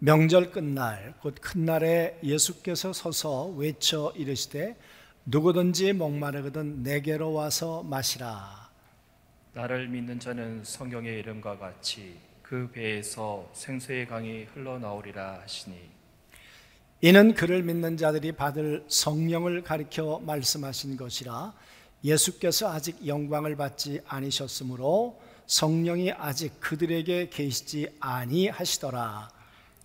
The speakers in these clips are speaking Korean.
명절 끝날 곧 큰 날에 예수께서 서서 외쳐 이르시되 누구든지 목마르거든 내게로 와서 마시라. 나를 믿는 자는 성경의 이름과 같이 그 배에서 생수의 강이 흘러나오리라 하시니, 이는 그를 믿는 자들이 받을 성령을 가리켜 말씀하신 것이라. 예수께서 아직 영광을 받지 아니셨으므로 성령이 아직 그들에게 계시지 아니하시더라.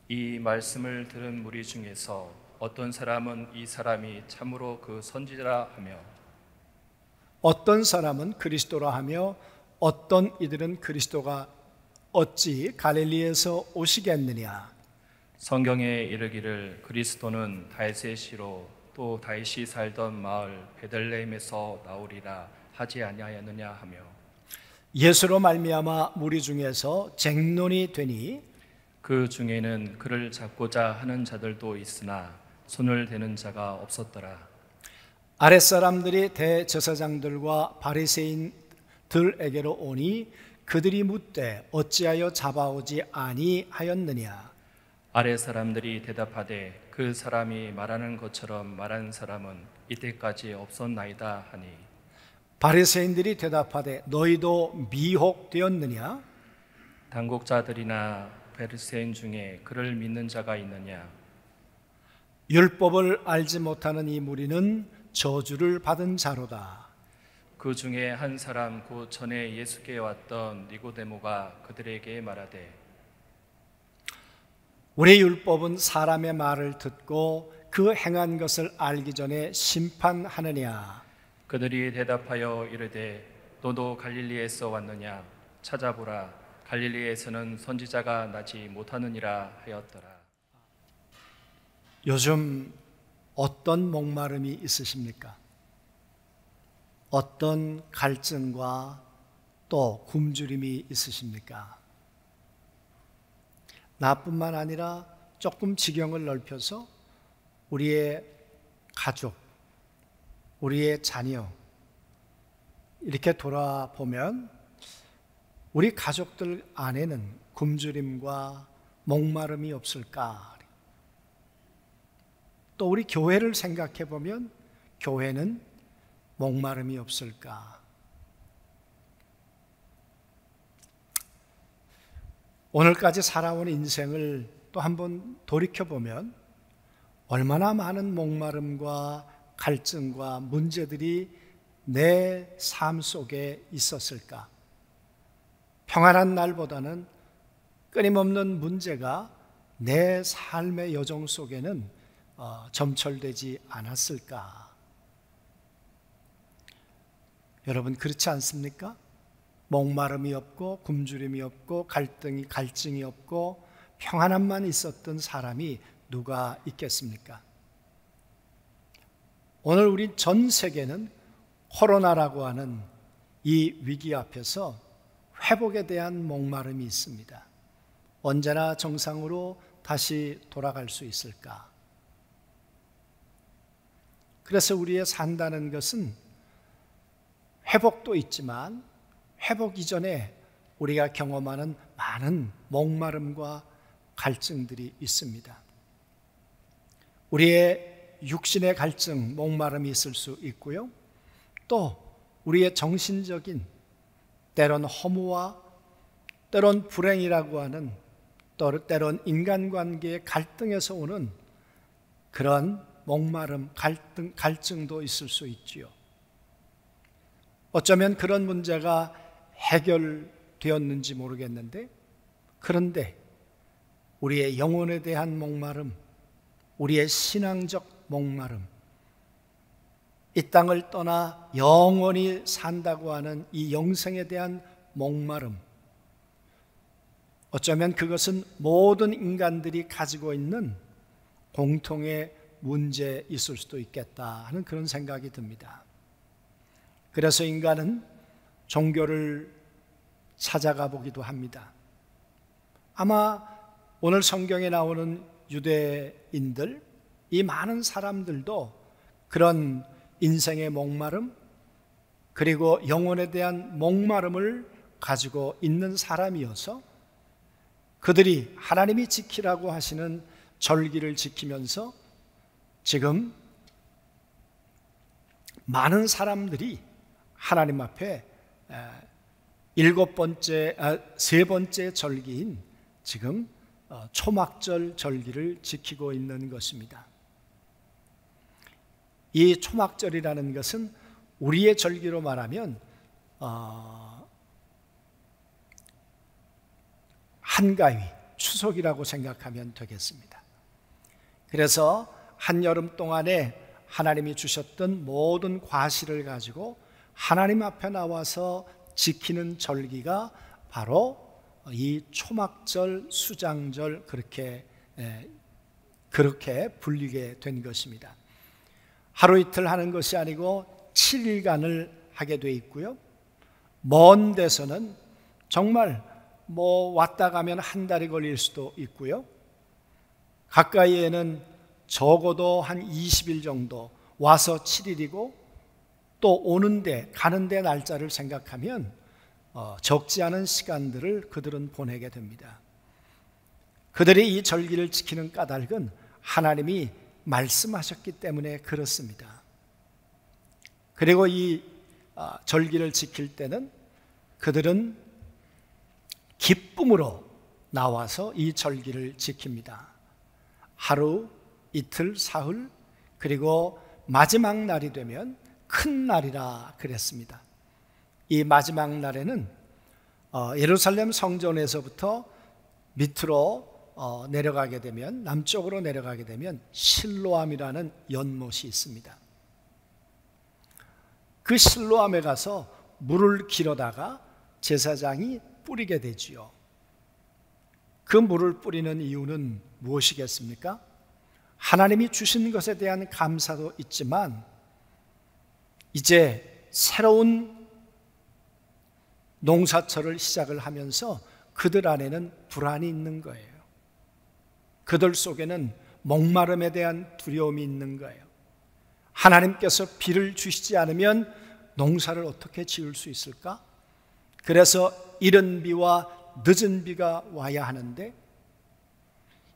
이 말씀을 들은 무리 중에서 어떤 사람은 이 사람이 참으로 그 선지자라 하며, 어떤 사람은 그리스도라 하며 어떤 이들은 그리스도가 어찌 갈릴리에서 오시겠느냐. 성경에 이르기를 그리스도는 다윗의 씨로 또 다윗이 살던 마을 베들레헴에서 나오리라 하지 아니하였느냐 하며, 예수로 말미암아 무리 중에서 쟁론이 되니 그 중에는 그를 잡고자 하는 자들도 있으나 손을 대는 자가 없었더라. 아랫사람들이 대제사장들과 바리새인들에게로 오니 그들이 묻되 어찌하여 잡아오지 아니하였느냐. 아래 사람들이 대답하되 그 사람이 말하는 것처럼 말한 사람은 이때까지 없었나이다 하니, 바리새인들이 대답하되 너희도 미혹되었느냐. 당국자들이나 바리새인 중에 그를 믿는 자가 있느냐. 율법을 알지 못하는 이 무리는 저주를 받은 자로다. 그 중에 한 사람 곧 전에 예수께 왔던 니고데모가 그들에게 말하되, 우리 율법은 사람의 말을 듣고 그 행한 것을 알기 전에 심판하느냐. 그들이 대답하여 이르되 너도 갈릴리에서 왔느냐. 찾아보라. 갈릴리에서는 선지자가 나지 못하느니라 하였더라. 요즘 어떤 목마름이 있으십니까? 어떤 갈증과 또 굶주림이 있으십니까? 나뿐만 아니라 조금 지경을 넓혀서 우리의 가족, 우리의 자녀 이렇게 돌아보면 우리 가족들 안에는 굶주림과 목마름이 없을까? 또 우리 교회를 생각해 보면 교회는 목마름이 없을까? 오늘까지 살아온 인생을 또 한번 돌이켜보면 얼마나 많은 목마름과 갈증과 문제들이 내 삶 속에 있었을까? 평안한 날보다는 끊임없는 문제가 내 삶의 여정 속에는 점철되지 않았을까? 여러분 그렇지 않습니까? 목마름이 없고 굶주림이 없고 갈증이 없고 평안함만 있었던 사람이 누가 있겠습니까? 오늘 우리 전 세계는 코로나라고 하는 이 위기 앞에서 회복에 대한 목마름이 있습니다. 언제나 정상으로 다시 돌아갈 수 있을까? 그래서 우리의 산다는 것은 회복도 있지만 회복 이전에 우리가 경험하는 많은 목마름과 갈증들이 있습니다. 우리의 육신의 갈증, 목마름이 있을 수 있고요. 또 우리의 정신적인 때론 허무와 때론 불행이라고 하는 또 때론 인간관계의 갈등에서 오는 그런 목마름, 갈증도 있을 수 있지요. 어쩌면 그런 문제가 해결되었는지 모르겠는데, 그런데 우리의 영혼에 대한 목마름, 우리의 신앙적 목마름, 이 땅을 떠나 영원히 산다고 하는 이 영생에 대한 목마름, 어쩌면 그것은 모든 인간들이 가지고 있는 공통의 문제에 있을 수도 있겠다 하는 그런 생각이 듭니다. 그래서 인간은 종교를 찾아가 보기도 합니다. 아마 오늘 성경에 나오는 유대인들, 이 많은 사람들도 그런 인생의 목마름 그리고 영혼에 대한 목마름을 가지고 있는 사람이어서 그들이 하나님이 지키라고 하시는 절기를 지키면서 지금 많은 사람들이 하나님 앞에 세 번째 절기인 지금 초막절 절기를 지키고 있는 것입니다. 이 초막절이라는 것은 우리의 절기로 말하면 한가위, 추석이라고 생각하면 되겠습니다. 그래서 한여름 동안에 하나님이 주셨던 모든 과실을 가지고 하나님 앞에 나와서 지키는 절기가 바로 이 초막절, 수장절 그렇게 불리게 된 것입니다. 하루 이틀 하는 것이 아니고 7일간을 하게 돼 있고요. 먼 데서는 정말 왔다 가면 한 달이 걸릴 수도 있고요. 가까이에는 적어도 한 20일 정도 와서 7일이고 또 오는데 가는데 날짜를 생각하면 적지 않은 시간들을 그들은 보내게 됩니다. 그들이 이 절기를 지키는 까닭은 하나님이 말씀하셨기 때문에 그렇습니다. 그리고 이 절기를 지킬 때는 그들은 기쁨으로 나와서 이 절기를 지킵니다. 하루, 이틀, 사흘, 그리고 마지막 날이 되면 큰 날이라 그랬습니다. 이 마지막 날에는 예루살렘 성전에서부터 밑으로 내려가게 되면, 남쪽으로 내려가게 되면 실로암이라는 연못이 있습니다. 그 실로암에 가서 물을 길어다가 제사장이 뿌리게 되지요. 그 물을 뿌리는 이유는 무엇이겠습니까? 하나님이 주신 것에 대한 감사도 있지만 이제 새로운 농사철을 시작을 하면서 그들 안에는 불안이 있는 거예요. 그들 속에는 목마름에 대한 두려움이 있는 거예요. 하나님께서 비를 주시지 않으면 농사를 어떻게 지을 수 있을까? 그래서 이른 비와 늦은 비가 와야 하는데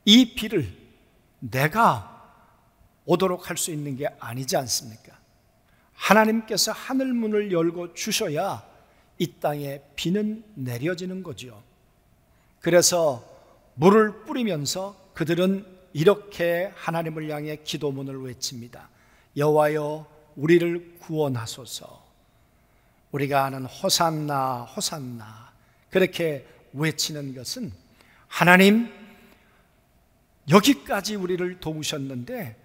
이 비를 내가 오도록 할 수 있는 게 아니지 않습니까? 하나님께서 하늘 문을 열고 주셔야 이 땅에 비는 내려지는 거죠. 그래서 물을 뿌리면서 그들은 이렇게 하나님을 향해 기도문을 외칩니다. 여호와여 우리를 구원하소서. 우리가 아는 호산나 호산나 그렇게 외치는 것은 하나님 여기까지 우리를 도우셨는데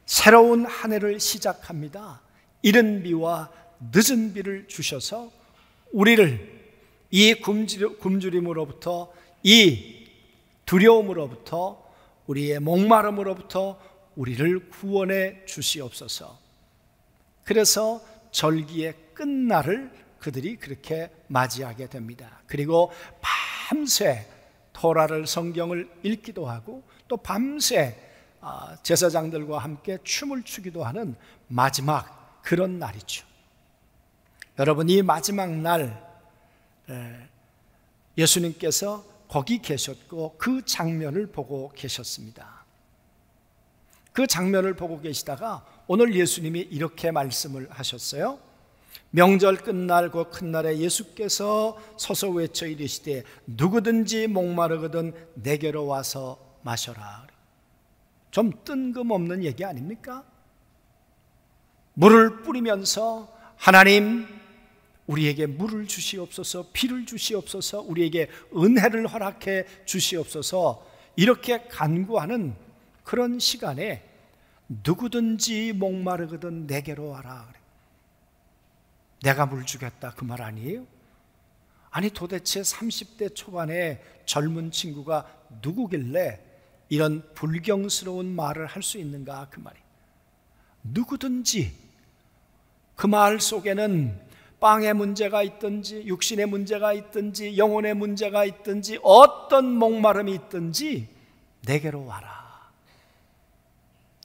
새로운 한 해를 시작합니다. 이른 비와 늦은 비를 주셔서 우리를 이 굶주림으로부터, 이 두려움으로부터, 우리의 목마름으로부터 우리를 구원해 주시옵소서. 그래서 절기의 끝날을 그들이 그렇게 맞이하게 됩니다. 그리고 밤새 토라를, 성경을 읽기도 하고 또 밤새 제사장들과 함께 춤을 추기도 하는 마지막 그런 날이죠. 여러분, 이 마지막 날 예수님께서 거기 계셨고 그 장면을 보고 계셨습니다. 그 장면을 보고 계시다가 오늘 예수님이 이렇게 말씀을 하셨어요. 명절 끝날 그 큰 날에 예수께서 서서 외쳐 이르시되 누구든지 목마르거든 내게로 와서 마셔라. 좀 뜬금없는 얘기 아닙니까? 물을 뿌리면서 하나님 우리에게 물을 주시옵소서, 비를 주시옵소서, 우리에게 은혜를 허락해 주시옵소서, 이렇게 간구하는 그런 시간에 누구든지 목마르거든 내게로 와라. 내가 물 주겠다 그 말 아니에요? 아니 도대체 30대 초반의 젊은 친구가 누구길래 이런 불경스러운 말을 할 수 있는가 그 말이에요. 누구든지, 그 말 속에는 빵의 문제가 있든지 육신의 문제가 있든지 영혼의 문제가 있든지 어떤 목마름이 있든지 내게로 와라.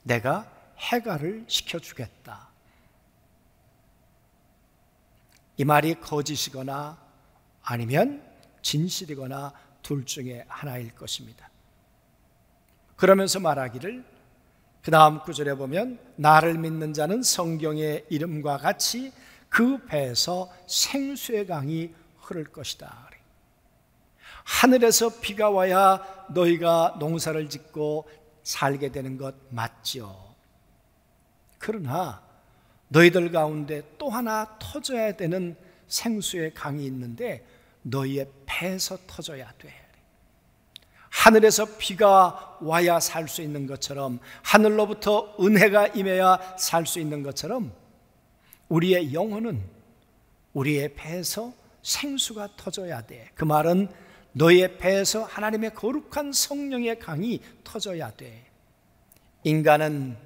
내가 해갈을 시켜주겠다. 이 말이 거짓이거나 아니면 진실이거나 둘 중에 하나일 것입니다. 그러면서 말하기를 그 다음 구절에 보면 나를 믿는 자는 성경의 이름과 같이 그 배에서 생수의 강이 흐를 것이다. 하늘에서 비가 와야 너희가 농사를 짓고 살게 되는 것 맞죠. 그러나 너희들 가운데 또 하나 터져야 되는 생수의 강이 있는데 너희의 배에서 터져야 돼. 하늘에서 비가 와야 살 수 있는 것처럼, 하늘로부터 은혜가 임해야 살 수 있는 것처럼 우리의 영혼은 우리의 배에서 생수가 터져야 돼. 그 말은 너희의 배에서 하나님의 거룩한 성령의 강이 터져야 돼. 인간은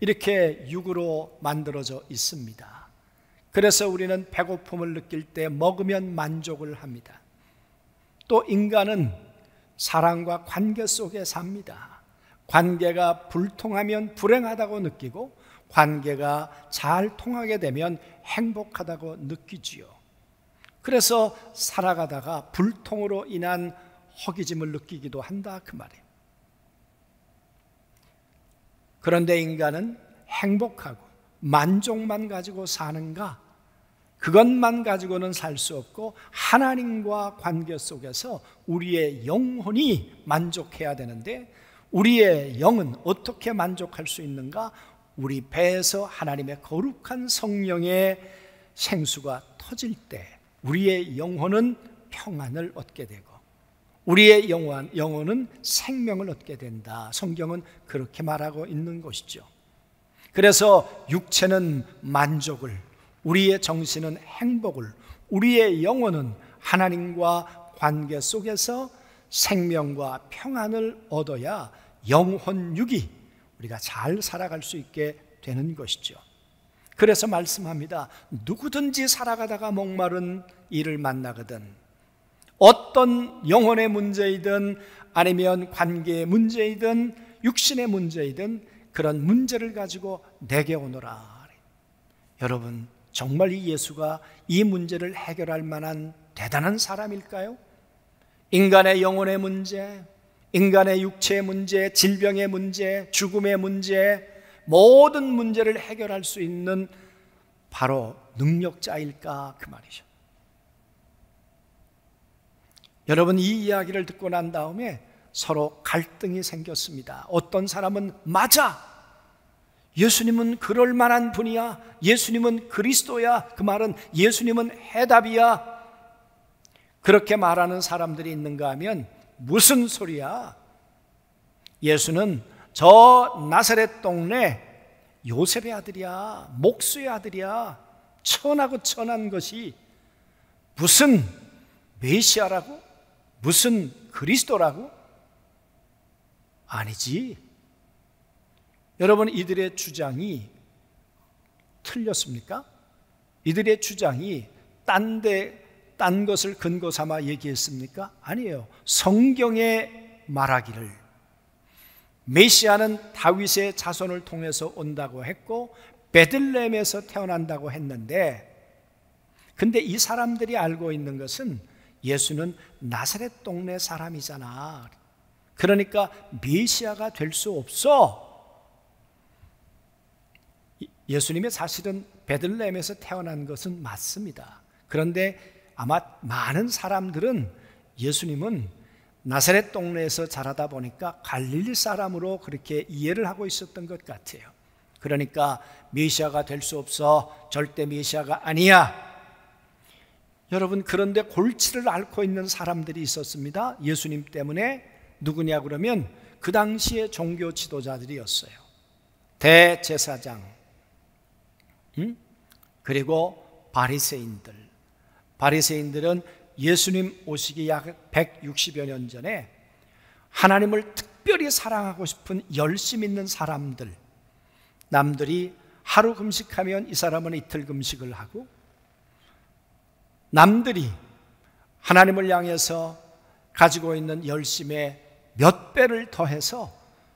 이렇게 육으로 만들어져 있습니다. 그래서 우리는 배고픔을 느낄 때 먹으면 만족을 합니다. 또 인간은 사랑과 관계 속에 삽니다. 관계가 불통하면 불행하다고 느끼고 관계가 잘 통하게 되면 행복하다고 느끼지요. 그래서 살아가다가 불통으로 인한 허기짐을 느끼기도 한다 그 말이에요. 그런데 인간은 행복하고 만족만 가지고 사는가? 그것만 가지고는 살 수 없고 하나님과 관계 속에서 우리의 영혼이 만족해야 되는데 우리의 영은 어떻게 만족할 수 있는가? 우리 배에서 하나님의 거룩한 성령의 생수가 터질 때 우리의 영혼은 평안을 얻게 되고 우리의 영혼은 생명을 얻게 된다. 성경은 그렇게 말하고 있는 것이죠. 그래서 육체는 만족을, 우리의 정신은 행복을, 우리의 영혼은 하나님과 관계 속에서 생명과 평안을 얻어야 영혼육이 우리가 잘 살아갈 수 있게 되는 것이죠. 그래서 말씀합니다. 누구든지 살아가다가 목마른 이를 만나거든 어떤 영혼의 문제이든 아니면 관계의 문제이든 육신의 문제이든 그런 문제를 가지고 내게 오너라. 여러분 정말 이 예수가 이 문제를 해결할 만한 대단한 사람일까요? 인간의 영혼의 문제, 인간의 육체의 문제, 질병의 문제, 죽음의 문제, 모든 문제를 해결할 수 있는 바로 능력자일까 그 말이죠. 여러분 이 이야기를 듣고 난 다음에 서로 갈등이 생겼습니다. 어떤 사람은 맞아, 예수님은 그럴 만한 분이야, 예수님은 그리스도야, 그 말은 예수님은 해답이야, 그렇게 말하는 사람들이 있는가 하면 무슨 소리야, 예수는 저 나사렛 동네 요셉의 아들이야, 목수의 아들이야, 천하고 천한 것이 무슨 메시아라고? 무슨 그리스도라고? 아니지. 여러분 이들의 주장이 틀렸습니까? 이들의 주장이 딴 것을 근거 삼아 얘기했습니까? 아니에요. 성경에 말하기를 메시아는 다윗의 자손을 통해서 온다고 했고 베들레헴에서 태어난다고 했는데, 근데 이 사람들이 알고 있는 것은 예수는 나사렛 동네 사람이잖아. 그러니까 메시아가 될 수 없어. 예수님이 사실은 베들레헴에서 태어난 것은 맞습니다. 그런데 아마 많은 사람들은 예수님은 나사렛 동네에서 자라다 보니까 갈릴리 사람으로 그렇게 이해를 하고 있었던 것 같아요. 그러니까 메시아가 될 수 없어, 절대 메시아가 아니야. 여러분 그런데 골치를 앓고 있는 사람들이 있었습니다. 예수님 때문에. 누구냐 그러면 그 당시의 종교 지도자들이었어요. 대제사장, 그리고 바리새인들. 바리새인들은 예수님 오시기 약 160여 년 전에 하나님을 특별히 사랑하고 싶은 열심 있는 사람들, 남들이 하루 금식하면 이 사람은 이틀 금식을 하고, 남들이 하나님을 향해서 가지고 있는 열심에 몇 배를 더해서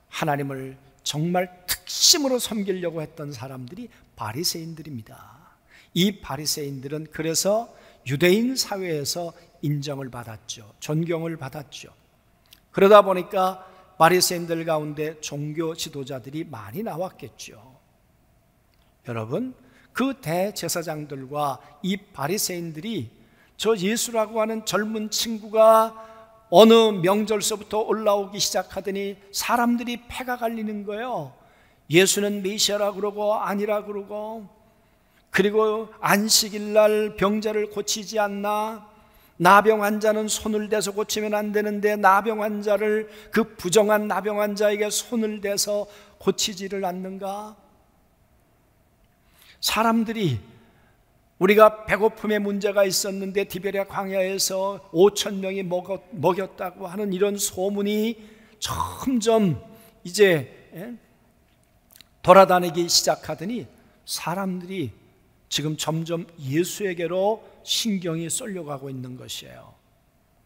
하나님을 정말 특심으로 섬기려고 했던 사람들이 바리새인들입니다. 이 바리새인들은 그래서 유대인 사회에서 인정을 받았죠. 존경을 받았죠. 그러다 보니까 바리새인들 가운데 종교 지도자들이 많이 나왔겠죠. 여러분, 그 대제사장들과 이 바리새인들이 저 예수라고 하는 젊은 친구가 어느 명절서부터 올라오기 시작하더니 사람들이 패가 갈리는 거예요. 예수는 메시아라 그러고 아니라 그러고, 그리고 안식일 날 병자를 고치지 않나, 나병 환자는 손을 대서 고치면 안 되는데 나병 환자를, 그 부정한 나병 환자에게 손을 대서 고치지를 않는가? 사람들이, 우리가 배고픔의 문제가 있었는데 디베랴 광야에서 5,000명이 먹였다고 하는 이런 소문이 점점 이제 돌아다니기 시작하더니 사람들이 지금 점점 예수에게로 신경이 쏠려가고 있는 것이에요.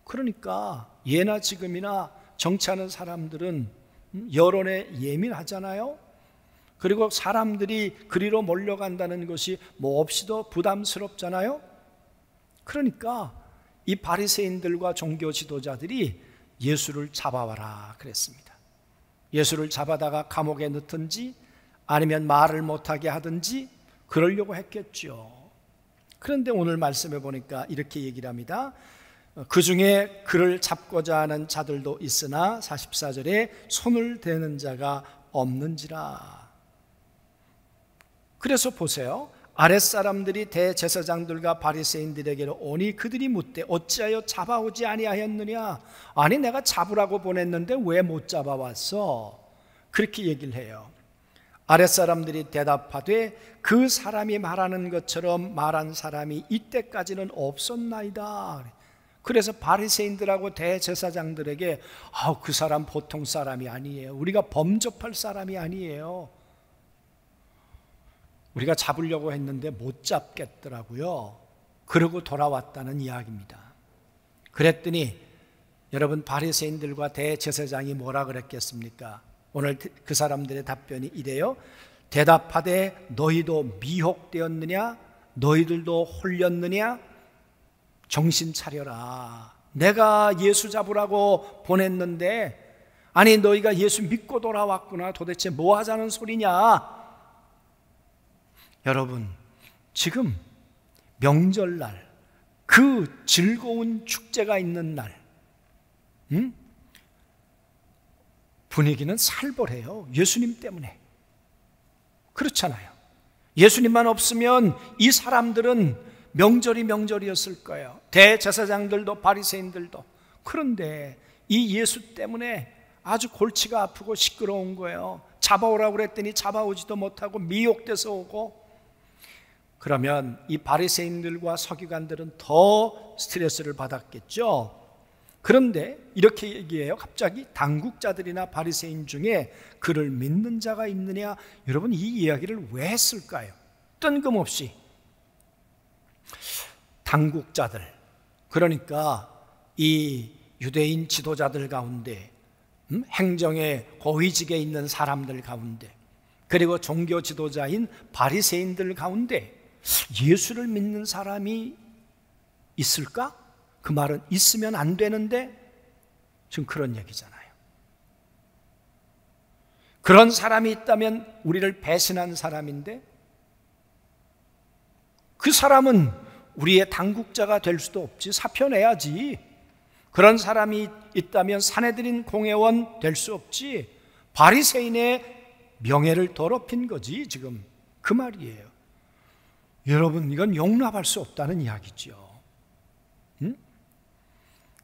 그러니까 예나 지금이나 정치하는 사람들은 여론에 예민하잖아요. 그리고 사람들이 그리로 몰려간다는 것이 몹시도 부담스럽잖아요. 그러니까 이 바리새인들과 종교 지도자들이 예수를 잡아와라 그랬습니다. 예수를 잡아다가 감옥에 넣든지 아니면 말을 못하게 하든지 그러려고 했겠죠. 그런데 오늘 말씀해 보니까 이렇게 얘기를 합니다. 그 중에 그를 잡고자 하는 자들도 있으나 44절에 손을 대는 자가 없는지라. 그래서 보세요. 아랫사람들이 대제사장들과 바리새인들에게로 오니 그들이 묻되 어찌하여 잡아오지 아니하였느냐. 아니 내가 잡으라고 보냈는데 왜 못 잡아왔어? 그렇게 얘기를 해요. 아랫사람들이 대답하되 그 사람이 말하는 것처럼 말한 사람이 이때까지는 없었나이다. 그래서 바리새인들하고 대제사장들에게 그 사람 보통 사람이 아니에요. 우리가 범접할 사람이 아니에요. 우리가 잡으려고 했는데 못 잡겠더라고요. 그러고 돌아왔다는 이야기입니다. 그랬더니 여러분, 바리새인들과 대제사장이 뭐라 그랬겠습니까? 오늘 그 사람들의 답변이 이래요. 대답하되 너희도 미혹되었느냐? 너희들도 홀렸느냐? 정신 차려라. 내가 예수 잡으라고 보냈는데, 아니 너희가 예수 믿고 돌아왔구나. 도대체 뭐 하자는 소리냐? 여러분, 지금 명절날, 그 즐거운 축제가 있는 날, 분위기는 살벌해요. 예수님 때문에. 그렇잖아요. 예수님만 없으면 이 사람들은 명절이었을 거예요. 대제사장들도 바리새인들도. 그런데 이 예수 때문에 아주 골치가 아프고 시끄러운 거예요. 잡아오라고 그랬더니 잡아오지도 못하고 미혹돼서 오고. 그러면 이 바리새인들과 서기관들은 더 스트레스를 받았겠죠. 그런데 이렇게 얘기해요. 갑자기 당국자들이나 바리새인 중에 그를 믿는 자가 있느냐? 여러분, 이 이야기를 왜 했을까요? 뜬금없이. 당국자들, 그러니까 이 유대인 지도자들 가운데, 행정의 고위직에 있는 사람들 가운데, 그리고 종교 지도자인 바리새인들 가운데 예수를 믿는 사람이 있을까? 그 말은 있으면 안 되는데 지금 그런 얘기잖아요. 그런 사람이 있다면 우리를 배신한 사람인데, 그 사람은 우리의 당국자가 될 수도 없지. 사표내야지. 그런 사람이 있다면 사내들인 공회원 될 수 없지. 바리새인의 명예를 더럽힌 거지 지금. 그 말이에요. 여러분, 이건 용납할 수 없다는 이야기죠.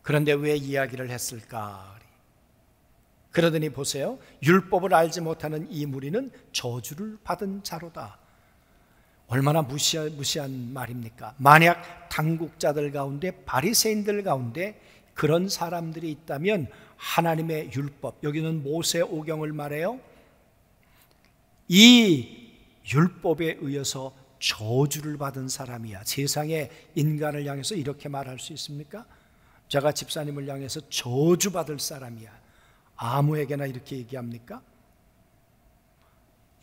그런데 왜 이야기를 했을까? 그러더니 보세요. 율법을 알지 못하는 이 무리는 저주를 받은 자로다. 얼마나 무시한 말입니까? 만약 당국자들 가운데, 바리새인들 가운데 그런 사람들이 있다면 하나님의 율법, 여기는 모세 오경을 말해요. 이 율법에 의해서 저주를 받은 사람이야. 세상의 인간을 향해서 이렇게 말할 수 있습니까? 제가 집사님을 향해서 저주받을 사람이야. 아무에게나 이렇게 얘기합니까?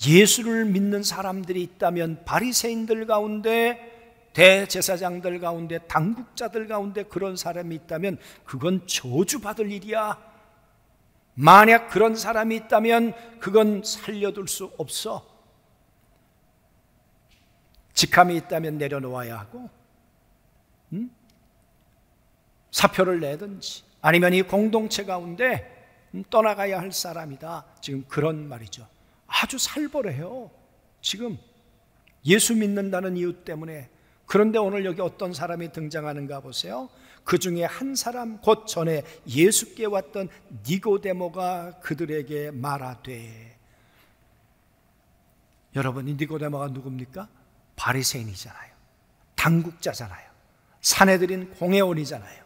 예수를 믿는 사람들이 있다면 바리새인들 가운데 대제사장들 가운데, 당국자들 가운데 그런 사람이 있다면 그건 저주받을 일이야. 만약 그런 사람이 있다면 그건 살려둘 수 없어. 직함이 있다면 내려놓아야 하고, 사표를 내든지 아니면 이 공동체 가운데 떠나가야 할 사람이다. 지금 그런 말이죠. 아주 살벌해요. 지금 예수 믿는다는 이유 때문에. 그런데 오늘 여기 어떤 사람이 등장하는가 보세요. 그 중에 한 사람, 곧 전에 예수께 왔던 니고데모가 그들에게 말하되. 여러분, 이 니고데모가 누굽니까? 바리새인이잖아요. 당국자잖아요. 사내들인 공회원이잖아요.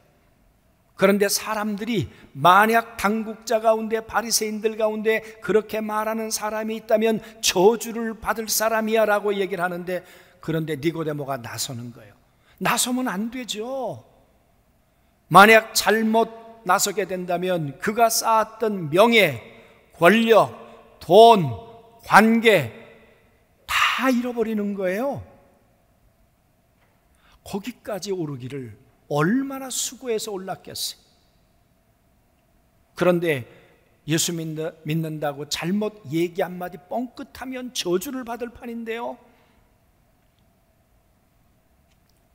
그런데 사람들이 만약 당국자 가운데, 바리새인들 가운데 그렇게 말하는 사람이 있다면 저주를 받을 사람이야 라고 얘기를 하는데, 그런데 니고데모가 나서는 거예요. 나서면 안 되죠. 만약 잘못 나서게 된다면 그가 쌓았던 명예, 권력, 돈, 관계 다 잃어버리는 거예요. 거기까지 오르기를 얼마나 수고해서 올랐겠어요. 그런데 예수 믿는다고 잘못 얘기 한마디 뻥끗하면 저주를 받을 판인데요.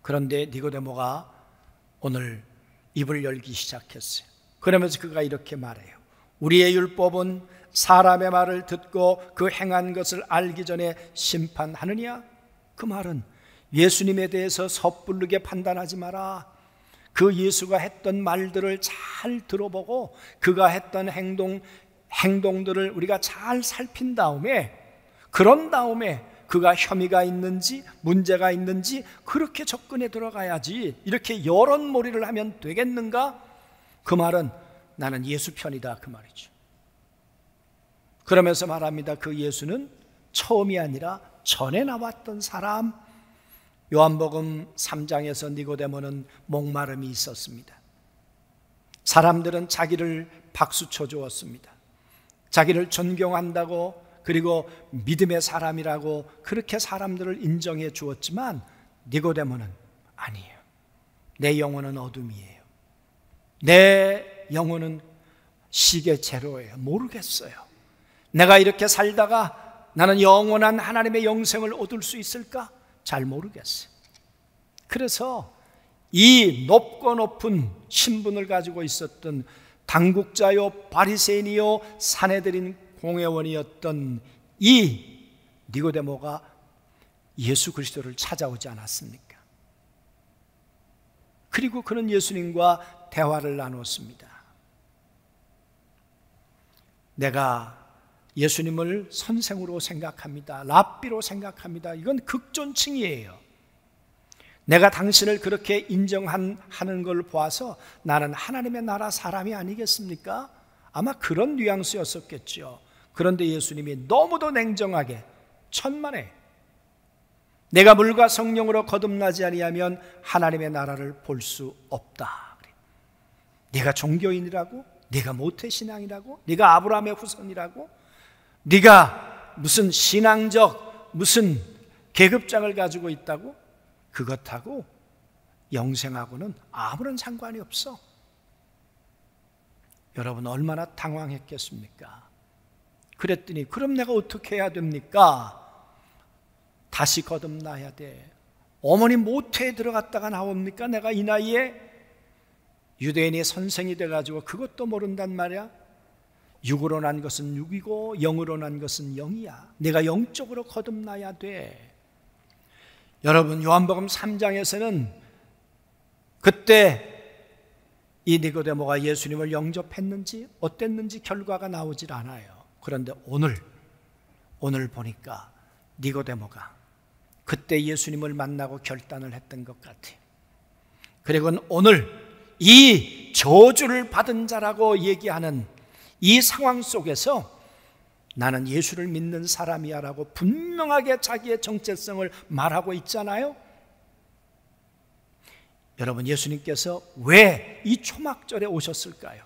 그런데 니고데모가 오늘 입을 열기 시작했어요. 그러면서 그가 이렇게 말해요. 우리의 율법은 사람의 말을 듣고 그 행한 것을 알기 전에 심판하느냐? 그 말은 예수님에 대해서 섣부르게 판단하지 마라. 그 예수가 했던 말들을 잘 들어보고 그가 했던 행동들을 우리가 잘 살핀 다음에, 그런 다음에 그가 혐의가 있는지 문제가 있는지 그렇게 접근해 들어가야지. 이렇게 여론몰이를 하면 되겠는가? 그 말은 나는 예수 편이다, 그 말이죠. 그러면서 말합니다. 그 예수는 처음이 아니라 전에 나왔던 사람. 요한복음 3장에서 니고데모는 목마름이 있었습니다. 사람들은 자기를 박수 쳐주었습니다. 자기를 존경한다고, 그리고 믿음의 사람이라고 그렇게 사람들을 인정해 주었지만 니고데모는 아니에요. 내 영혼은 어둠이에요. 내 영혼은 시계제로예요. 모르겠어요. 내가 이렇게 살다가 나는 영원한 하나님의 영생을 얻을 수 있을까? 잘 모르겠어요. 그래서 이 높고 높은 신분을 가지고 있었던 당국자요, 바리새인이요, 사내들인 공회원이었던 이 니고데모가 예수 그리스도를 찾아오지 않았습니까? 그리고 그는 예수님과 대화를 나눴습니다. 내가 예수님을 선생으로 생각합니다. 랍비로 생각합니다. 이건 극존칭이에요. 내가 당신을 그렇게 인정하는 걸 보아서 나는 하나님의 나라 사람이 아니겠습니까? 아마 그런 뉘앙스였었겠죠. 그런데 예수님이 너무도 냉정하게, 천만에 내가 물과 성령으로 거듭나지 아니하면 하나님의 나라를 볼 수 없다. 네가 종교인이라고? 네가 모태신앙이라고? 네가 아브라함의 후손이라고? 네가 무슨 신앙적 무슨 계급장을 가지고 있다고? 그것하고 영생하고는 아무런 상관이 없어. 여러분 얼마나 당황했겠습니까? 그랬더니 그럼 내가 어떻게 해야 됩니까? 다시 거듭나야 돼. 어머니 모태에 들어갔다가 나옵니까? 내가 이 나이에? 유대인이 선생이 돼가지고 그것도 모른단 말이야. 육으로 난 것은 육이고 영으로 난 것은 영이야. 내가 영적으로 거듭나야 돼. 여러분 요한복음 3장에서는 그때 이 니고데모가 예수님을 영접했는지 어땠는지 결과가 나오질 않아요. 그런데 오늘 보니까 니고데모가 그때 예수님을 만나고 결단을 했던 것 같아요. 그리고 오늘 이 저주를 받은 자라고 얘기하는 이 상황 속에서 나는 예수를 믿는 사람이야 라고 분명하게 자기의 정체성을 말하고 있잖아요. 여러분 예수님께서 왜 이 초막절에 오셨을까요?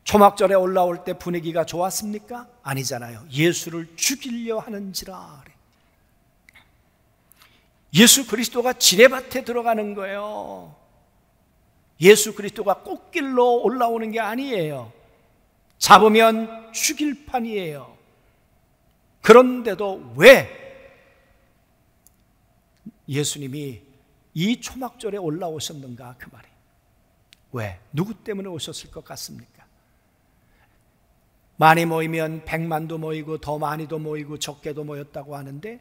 초막절에 올라올 때 분위기가 좋았습니까? 아니잖아요. 예수를 죽이려 하는지라. 예수 그리스도가 지뢰밭에 들어가는 거예요. 예수 그리스도가 꽃길로 올라오는 게 아니에요. 잡으면 죽일 판이에요. 그런데도 왜 예수님이 이 초막절에 올라오셨는가 그 말이에요. 왜? 누구 때문에 오셨을 것 같습니까? 많이 모이면 100만도 모이고 더 많이도 모이고 적게도 모였다고 하는데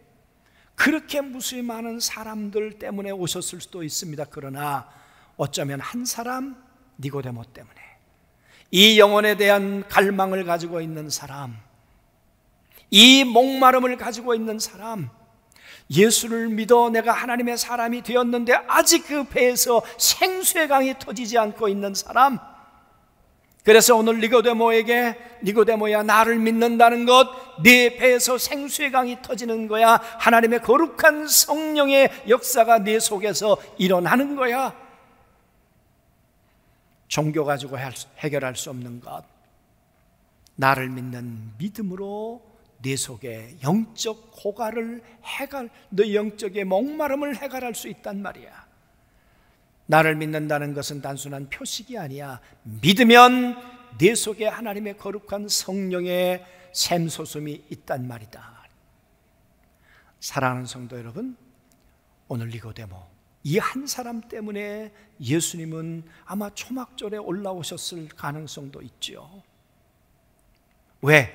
그렇게 무수히 많은 사람들 때문에 오셨을 수도 있습니다. 그러나 어쩌면 한 사람, 니고데모 때문에, 이 영혼에 대한 갈망을 가지고 있는 사람, 이 목마름을 가지고 있는 사람, 예수를 믿어 내가 하나님의 사람이 되었는데 아직 그 배에서 생수의 강이 터지지 않고 있는 사람, 그래서 오늘 니고데모에게 니고데모야 나를 믿는다는 것, 네 배에서 생수의 강이 터지는 거야. 하나님의 거룩한 성령의 역사가 네 속에서 일어나는 거야. 종교 가지고 해결할 수 없는 것, 나를 믿는 믿음으로 네 속에 영적 고갈을 너 영적의 목마름을 해결할 수 있단 말이야. 나를 믿는다는 것은 단순한 표식이 아니야. 믿으면 네 속에 하나님의 거룩한 성령의 샘솟음이 있단 말이다. 사랑하는 성도 여러분, 오늘 니고데모, 이 한 사람 때문에 예수님은 아마 초막절에 올라오셨을 가능성도 있죠. 왜?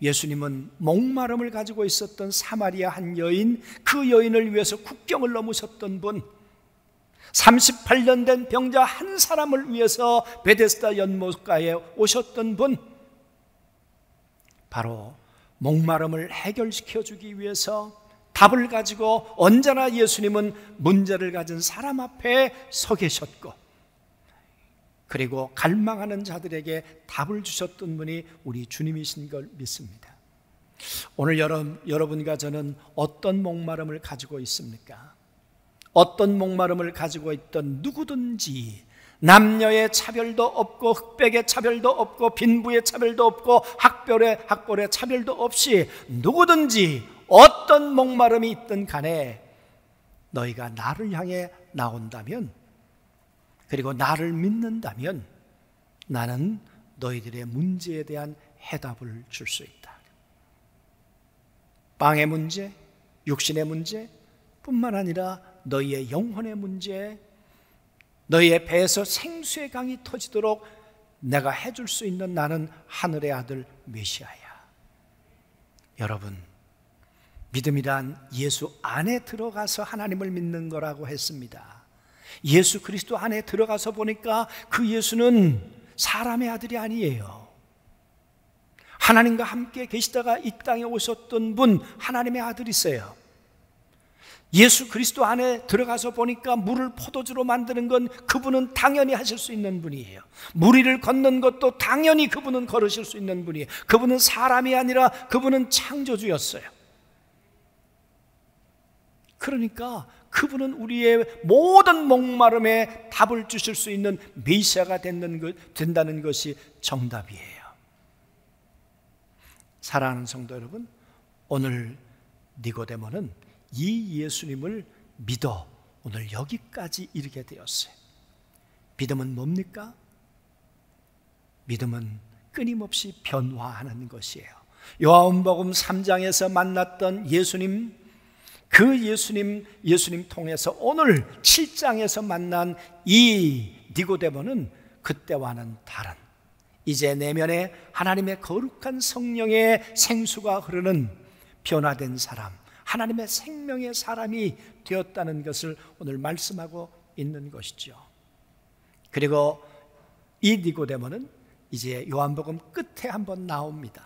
예수님은 목마름을 가지고 있었던 사마리아 한 여인, 그 여인을 위해서 국경을 넘으셨던 분, 38년 된 병자 한 사람을 위해서 베데스다 연못가에 오셨던 분, 바로 목마름을 해결시켜 주기 위해서 답을 가지고 언제나 예수님은 문제를 가진 사람 앞에 서 계셨고, 그리고 갈망하는 자들에게 답을 주셨던 분이 우리 주님이신 걸 믿습니다. 오늘 여러분과 저는 어떤 목마름을 가지고 있습니까? 어떤 목마름을 가지고 있던 누구든지, 남녀의 차별도 없고 흑백의 차별도 없고 빈부의 차별도 없고 학벌의 차별도 없이 누구든지 어떤 목마름이 있든 간에 너희가 나를 향해 나온다면, 그리고 나를 믿는다면 나는 너희들의 문제에 대한 해답을 줄 수 있다. 빵의 문제, 육신의 문제 뿐만 아니라 너희의 영혼의 문제, 너희의 배에서 생수의 강이 터지도록 내가 해줄 수 있는 나는 하늘의 아들 메시아야. 여러분, 믿음이란 예수 안에 들어가서 하나님을 믿는 거라고 했습니다. 예수 그리스도 안에 들어가서 보니까 그 예수는 사람의 아들이 아니에요. 하나님과 함께 계시다가 이 땅에 오셨던 분, 하나님의 아들이세요. 예수 그리스도 안에 들어가서 보니까 물을 포도주로 만드는 건 그분은 당연히 하실 수 있는 분이에요. 물 위를 걷는 것도 당연히 그분은 걸으실 수 있는 분이에요. 그분은 사람이 아니라 그분은 창조주였어요. 그러니까 그분은 우리의 모든 목마름에 답을 주실 수 있는 메시아가 된다는 것이 정답이에요. 사랑하는 성도 여러분, 오늘 니고데모는 이 예수님을 믿어 오늘 여기까지 이르게 되었어요. 믿음은 뭡니까? 믿음은 끊임없이 변화하는 것이에요. 요한복음 3장에서 만났던 예수님, 그 예수님 통해서 오늘 7장에서 만난 이 니고데모는 그때와는 다른, 이제 내면에 하나님의 거룩한 성령의 생수가 흐르는 변화된 사람, 하나님의 생명의 사람이 되었다는 것을 오늘 말씀하고 있는 것이죠. 그리고 이 니고데모는 이제 요한복음 끝에 한번 나옵니다.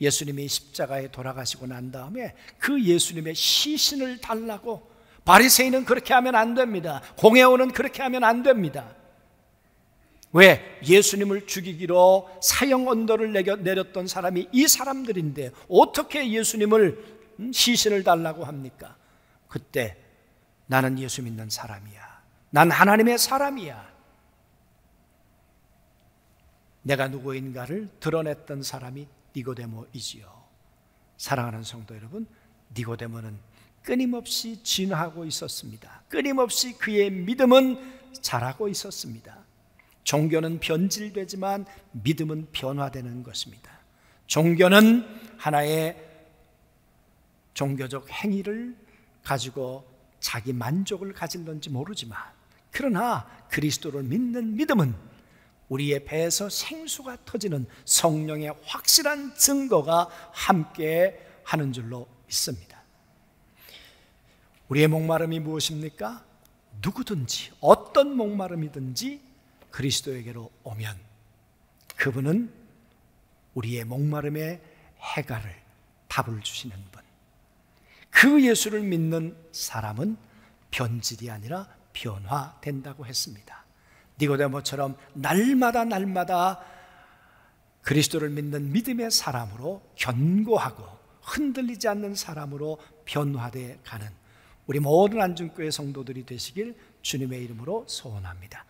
예수님이 십자가에 돌아가시고 난 다음에 그 예수님의 시신을 달라고, 바리새인은 그렇게 하면 안 됩니다. 공회원은 그렇게 하면 안 됩니다. 왜? 예수님을 죽이기로 사형 언도를 내렸던 사람이 이 사람들인데 어떻게 예수님을 시신을 달라고 합니까? 그때 나는 예수 믿는 사람이야, 난 하나님의 사람이야, 내가 누구인가를 드러냈던 사람이 니고데모이지요. 사랑하는 성도 여러분, 니고데모는 끊임없이 진화하고 있었습니다. 끊임없이 그의 믿음은 자라고 있었습니다. 종교는 변질되지만 믿음은 변화되는 것입니다. 종교는 하나의 종교적 행위를 가지고 자기 만족을 가질런지 모르지만, 그러나 그리스도를 믿는 믿음은 우리의 배에서 생수가 터지는 성령의 확실한 증거가 함께 하는 줄로 믿습니다. 우리의 목마름이 무엇입니까? 누구든지 어떤 목마름이든지 그리스도에게로 오면 그분은 우리의 목마름의 해결을, 답을 주시는 분. 그 예수를 믿는 사람은 변질이 아니라 변화된다고 했습니다. 니고데모처럼 날마다 그리스도를 믿는 믿음의 사람으로 견고하고 흔들리지 않는 사람으로 변화되어 가는 우리 모든 안중교회 성도들이 되시길 주님의 이름으로 소원합니다.